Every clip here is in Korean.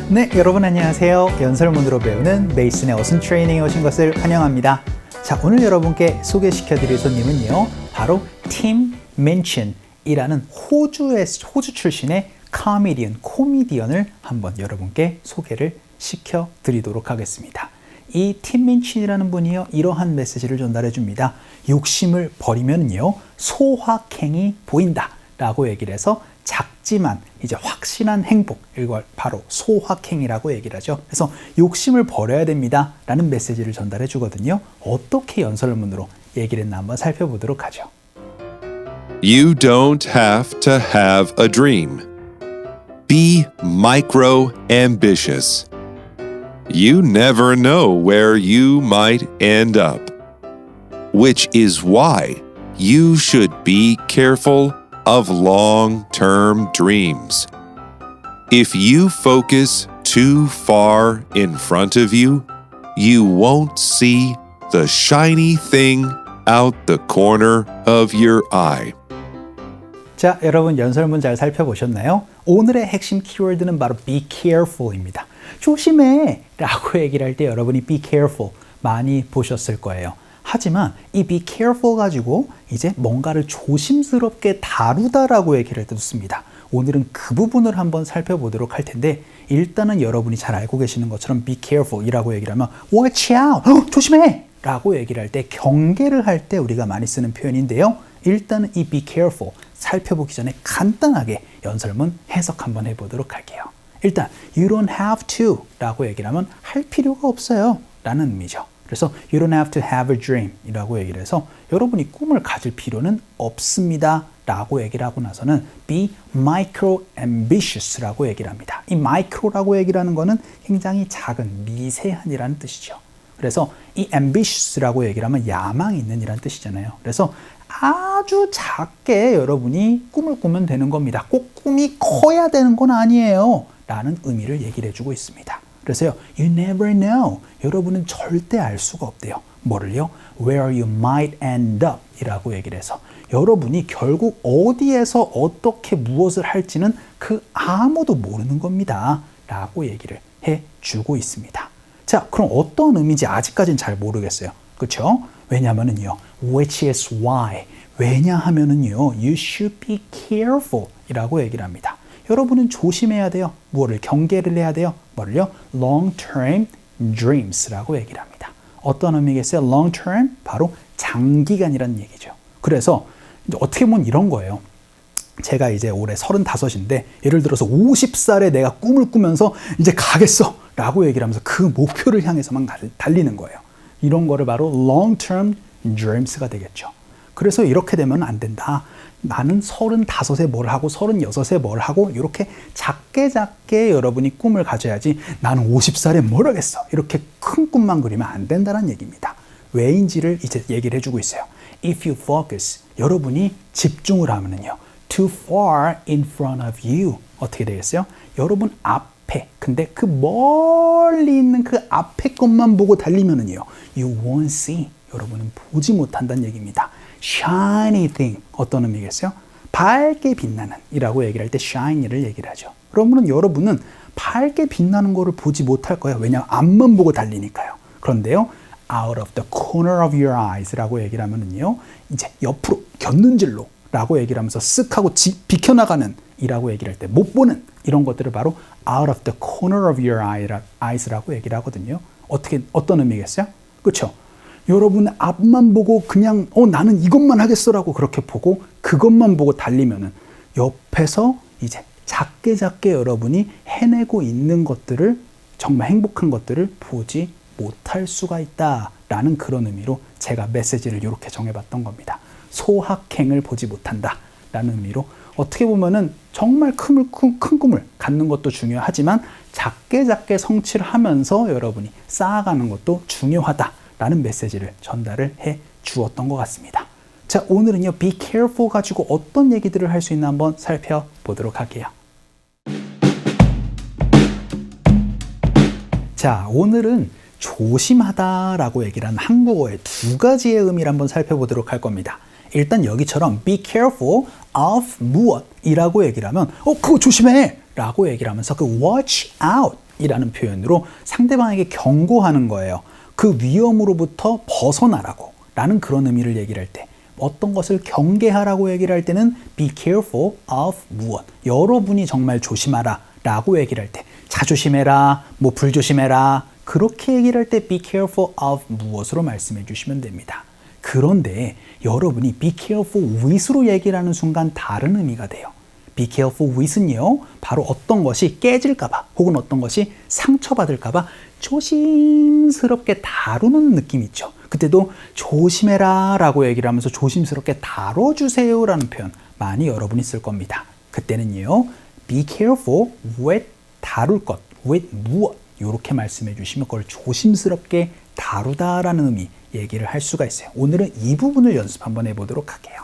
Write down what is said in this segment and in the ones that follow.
네, 여러분 안녕하세요. 연설문으로 배우는 메이슨의 어순 트레이닝에 오신 것을 환영합니다. 자, 오늘 여러분께 소개시켜드릴 손님은요, 바로 팀 민친이라는 호주 출신의 코미디언을 한번 여러분께 소개를 시켜드리도록 하겠습니다. 이 팀 민친이라는 분이요, 이러한 메시지를 전달해 줍니다. 욕심을 버리면요, 소확행이 보인다 라고 얘기를 해서 작지만 이제 확실한 행복, 이걸 바로 소확행이라고 얘기를 하죠. 그래서 욕심을 버려야 됩니다 라는 메시지를 전달해 주거든요. 어떻게 연설문으로 얘기를 했나 한번 살펴보도록 하죠. You don't have to have a dream. Be micro-ambitious. You never know where you might end up, which is why you should be careful of long-term dreams. If you focus too far in front of you, you won't see the shiny thing out the corner of your eye. 자, 여러분 연설문 잘 살펴보셨나요? 오늘의 핵심 키워드는 바로 be careful입니다. 조심해 라고 얘기를 할 때 여러분이 be careful 많이 보셨을 거예요. 하지만 이 be careful 가지고 이제 뭔가를 조심스럽게 다루다라고 얘기를 듣습니다. 오늘은 그 부분을 한번 살펴보도록 할 텐데, 일단은 여러분이 잘 알고 계시는 것처럼 be careful 이라고 얘기를 하면 watch out, 조심해 라고 얘기를 할 때, 경계를 할 때 우리가 많이 쓰는 표현인데요. 일단은 이 be careful 살펴보기 전에 간단하게 연설문 해석 한번 해보도록 할게요. 일단 you don't have to 라고 얘기를 하면 할 필요가 없어요 라는 의미죠. 그래서 you don't have to have a dream 이라고 얘기를 해서 여러분이 꿈을 가질 필요는 없습니다 라고 얘기를 하고 나서는 be micro-ambitious 라고 얘기를 합니다. 이 micro라고 얘기를 하는 거는 굉장히 작은, 미세한이라는 뜻이죠. 그래서 이 ambitious라고 얘기를 하면 야망이 있는 이라는 뜻이잖아요. 그래서 아주 작게 여러분이 꿈을 꾸면 되는 겁니다. 꼭 꿈이 커야 되는 건 아니에요 라는 의미를 얘기를 해주고 있습니다. 그래서요, you never know. 여러분은 절대 알 수가 없대요. 뭐를요? Where you might end up 이라고 얘기를 해서 여러분이 결국 어디에서 어떻게 무엇을 할지는 그 아무도 모르는 겁니다 라고 얘기를 해주고 있습니다. 자, 그럼 어떤 의미인지 아직까지는 잘 모르겠어요. 그렇죠? 왜냐하면은요, which is why. 왜냐하면은요, you should be careful 이라고 얘기를 합니다. 여러분은 조심해야 돼요. 뭐를 경계를 해야 돼요? 뭐를요? long-term dreams라고 얘기를 합니다. 어떤 의미겠어요? long-term, 바로 장기간이라는 얘기죠. 그래서 이제 어떻게 보면 이런 거예요. 제가 이제 올해 35인데 예를 들어서 50살에 내가 꿈을 꾸면서 이제 가겠어 라고 얘기를 하면서 그 목표를 향해서만 달리는 거예요. 이런 거를 바로 long-term dreams가 되겠죠. 그래서 이렇게 되면 안 된다. 나는 35에 뭘 하고 36에 뭘 하고 이렇게 작게 여러분이 꿈을 가져야지 나는 50살에 뭘 하겠어 이렇게 큰 꿈만 그리면 안 된다는 얘기입니다. 왜인지를 이제 얘기를 해주고 있어요. If you focus, 여러분이 집중을 하면은요, too far in front of you 어떻게 되겠어요? 여러분 앞에, 근데 그 멀리 있는 그 앞에 것만 보고 달리면은요, you won't see, 여러분은 보지 못한다는 얘기입니다. shiny thing 어떤 의미겠어요? 밝게 빛나는 이라고 얘기를 할 때 shiny를 얘기를 하죠. 그러면 여러분은 밝게 빛나는 거를 보지 못할 거예요. 왜냐하면 앞만 보고 달리니까요. 그런데요, out of the corner of your eyes 라고 얘기를 하면은요, 이제 옆으로 곁눈질로 라고 얘기를 하면서 쓱 하고 비켜나가는 이라고 얘기를 할 때 못 보는 이런 것들을 바로 out of the corner of your eyes라고 얘기를 하거든요. 어떤 의미겠어요? 그렇죠? 여러분 앞만 보고 그냥 나는 이것만 하겠어라고 그렇게 보고 그것만 보고 달리면은 옆에서 이제 작게 여러분이 해내고 있는 것들을, 정말 행복한 것들을 보지 못할 수가 있다라는 그런 의미로 제가 메시지를 이렇게 정해봤던 겁니다. 소확행을 보지 못한다라는 의미로 어떻게 보면은 정말 큰 꿈을 갖는 것도 중요하지만 작게 성취를 하면서 여러분이 쌓아가는 것도 중요하다라는 메시지를 전달을 해 주었던 것 같습니다. 자, 자, 오늘은요, be careful 가지고 어떤 얘기들을 할 수 있나 한번 살펴보도록 할게요. 자, 오늘은 조심하다라고 얘기를 한 한국어의 두 가지의 의미를 한번 살펴보도록 할 겁니다. 일단 여기처럼 be careful of 무엇이라고 얘기를 하면 그거 조심해! 라고 얘기를 하면서 그 watch out 이라는 표현으로 상대방에게 경고하는 거예요. 그 위험으로부터 벗어나라고 라는 그런 의미를 얘기를 할 때, 어떤 것을 경계하라고 얘기를 할 때는 be careful of 무엇, 여러분이 정말 조심하라 라고 얘기를 할 때, 자조심해라, 뭐 불조심해라, 그렇게 얘기를 할 때 be careful of 무엇으로 말씀해 주시면 됩니다. 그런데 여러분이 be careful with로 얘기를 하는 순간 다른 의미가 돼요. be careful with는요, 바로 어떤 것이 깨질까봐 혹은 어떤 것이 상처받을까봐 조심스럽게 다루는 느낌 있죠. 그때도 조심해라 라고 얘기를 하면서 조심스럽게 다뤄주세요 라는 표현 많이 여러분이 쓸 겁니다. 그때는요, be careful with 다룰 것, with 무엇, 이렇게 말씀해 주시면 그걸 조심스럽게 다루다라는 의미 얘기를 할 수가 있어요. 오늘은 이 부분을 연습 한번 해보도록 할게요.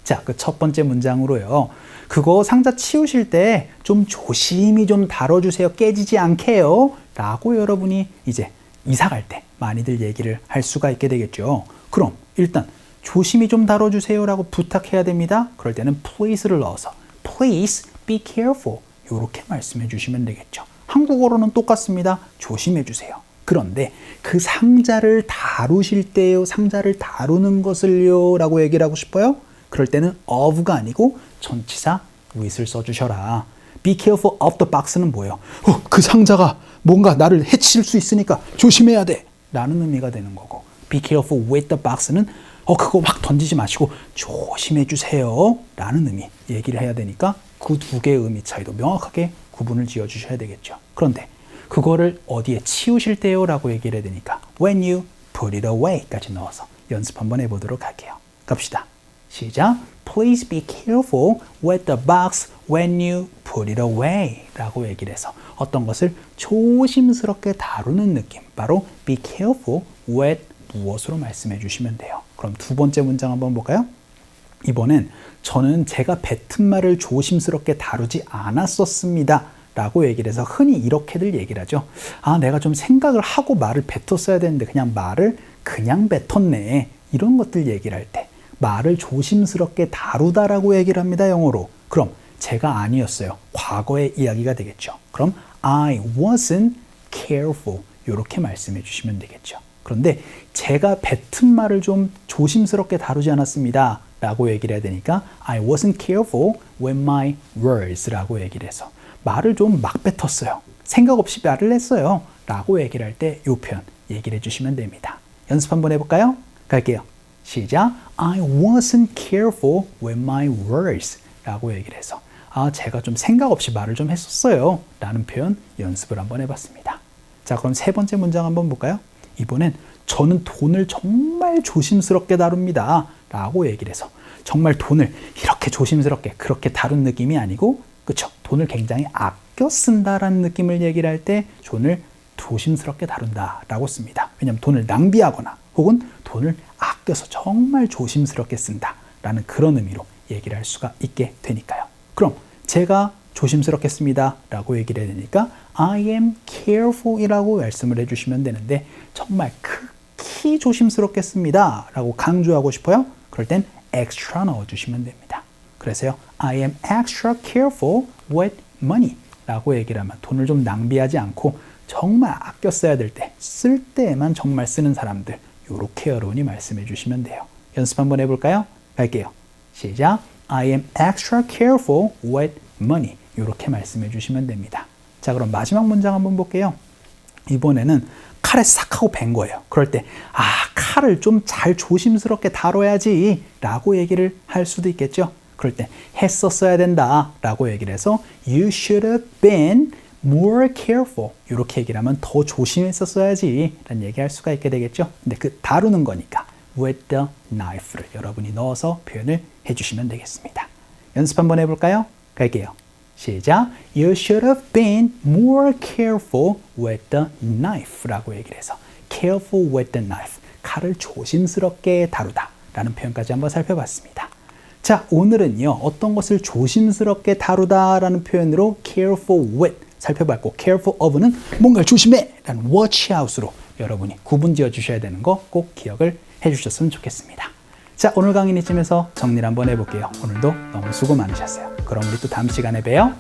자, 그 첫 번째 문장으로요. 그거 상자 치우실 때 좀 조심히 좀 다뤄주세요. 깨지지 않게요. 라고 여러분이 이제 이사 갈 때 많이들 얘기를 할 수가 있게 되겠죠. 그럼 일단 조심히 좀 다뤄주세요 라고 부탁해야 됩니다. 그럴 때는 please를 넣어서 please be careful 이렇게 말씀해 주시면 되겠죠. 한국어로는 똑같습니다. 조심해 주세요. 그런데 그 상자를 다루실 때요, 상자를 다루는 것을요 라고 얘기를 하고 싶어요? 그럴 때는 of가 아니고 전치사 with을 써주셔라. be careful of the box는 뭐예요? 그 상자가 뭔가 나를 해칠 수 있으니까 조심해야 돼 라는 의미가 되는 거고, be careful with the box는 그거 막 던지지 마시고 조심해 주세요 라는 의미 얘기를 해야 되니까 그 두 개의 의미 차이도 명확하게 구분을 지어 주셔야 되겠죠. 그런데 그거를 어디에 치우실 때요 라고 얘기를 해야 되니까 when you put it away 까지 넣어서 연습 한번 해보도록 할게요. 갑시다. 시작. Please be careful with the box when you put it away 라고 얘기를 해서 어떤 것을 조심스럽게 다루는 느낌, 바로 be careful with 무엇으로 말씀해 주시면 돼요. 그럼 두 번째 문장 한번 볼까요? 이번엔 저는 제가 뱉은 말을 조심스럽게 다루지 않았었습니다 라고 얘기를 해서 흔히 이렇게들 얘기를 하죠. 내가 좀 생각을 하고 말을 뱉었어야 되는데 그냥 말을 그냥 뱉었네, 이런 것들 얘기를 할 때 말을 조심스럽게 다루다라고 얘기를 합니다, 영어로. 그럼 제가 아니었어요, 과거의 이야기가 되겠죠. 그럼 I wasn't careful 이렇게 말씀해 주시면 되겠죠. 그런데 제가 뱉은 말을 좀 조심스럽게 다루지 않았습니다 라고 얘기를 해야 되니까 I wasn't careful with my words 라고 얘기를 해서 말을 좀 막 뱉었어요, 생각 없이 말을 했어요 라고 얘기를 할 때 이 표현 얘기를 해주시면 됩니다. 연습 한번 해볼까요? 갈게요. 시작. I wasn't careful with my words 라고 얘기를 해서 제가 좀 생각 없이 말을 좀 했었어요 라는 표현 연습을 한번 해봤습니다. 자, 그럼 세 번째 문장 한번 볼까요? 이번엔 저는 돈을 정말 조심스럽게 다룹니다 라고 얘기를 해서 정말 돈을 이렇게 조심스럽게 그렇게 다룬 느낌이 아니고, 그쵸? 돈을 굉장히 아껴 쓴다라는 느낌을 얘기를 할 때 돈을 조심스럽게 다룬다 라고 씁니다. 왜냐하면 돈을 낭비하거나 혹은 돈을 아껴서 정말 조심스럽게 쓴다 라는 그런 의미로 얘기를 할 수가 있게 되니까요. 그럼 제가 조심스럽게 씁니다 라고 얘기를 해야 되니까 I am careful 이라고 말씀을 해주시면 되는데, 정말 극히 조심스럽게 씁니다 라고 강조하고 싶어요? 그럴 땐 extra 넣어주시면 됩니다. 그래서요, I am extra careful with money 라고 얘기를 하면 돈을 좀 낭비하지 않고 정말 아껴 써야 될 때, 쓸 때에만 정말 쓰는 사람들, 이렇게 여러분이 말씀해 주시면 돼요. 연습 한번 해볼까요? 갈게요. 시작. I am extra careful with money 이렇게 말씀해 주시면 됩니다. 자, 그럼 마지막 문장 한번 볼게요. 이번에는 칼에 싹 하고 벤 거예요. 그럴 때 칼을 좀 잘 조심스럽게 다뤄야지 라고 얘기를 할 수도 있겠죠. 그럴 때 했었어야 된다 라고 얘기를 해서 You should have been more careful 이렇게 얘기를 하면 더 조심했었어야지 라는 얘기할 수가 있게 되겠죠. 근데 그 다루는 거니까 with the knife를 여러분이 넣어서 표현을 해주시면 되겠습니다. 연습 한번 해볼까요? 갈게요. 시작. You should have been more careful with the knife 라고 얘기를 해서 careful with the knife, 칼을 조심스럽게 다루다, 라는 표현까지 한번 살펴봤습니다. 자, 오늘은요, 어떤 것을 조심스럽게 다루다라는 표현으로 careful with 살펴봤고, careful of는 뭔가를 조심해 라는 watch out으로 여러분이 구분 지어 주셔야 되는 거 꼭 기억을 해 주셨으면 좋겠습니다. 자, 오늘 강의는 이쯤에서 정리를 한번 해볼게요. 오늘도 너무 수고 많으셨어요. 그럼 우리 또 다음 시간에 봬요.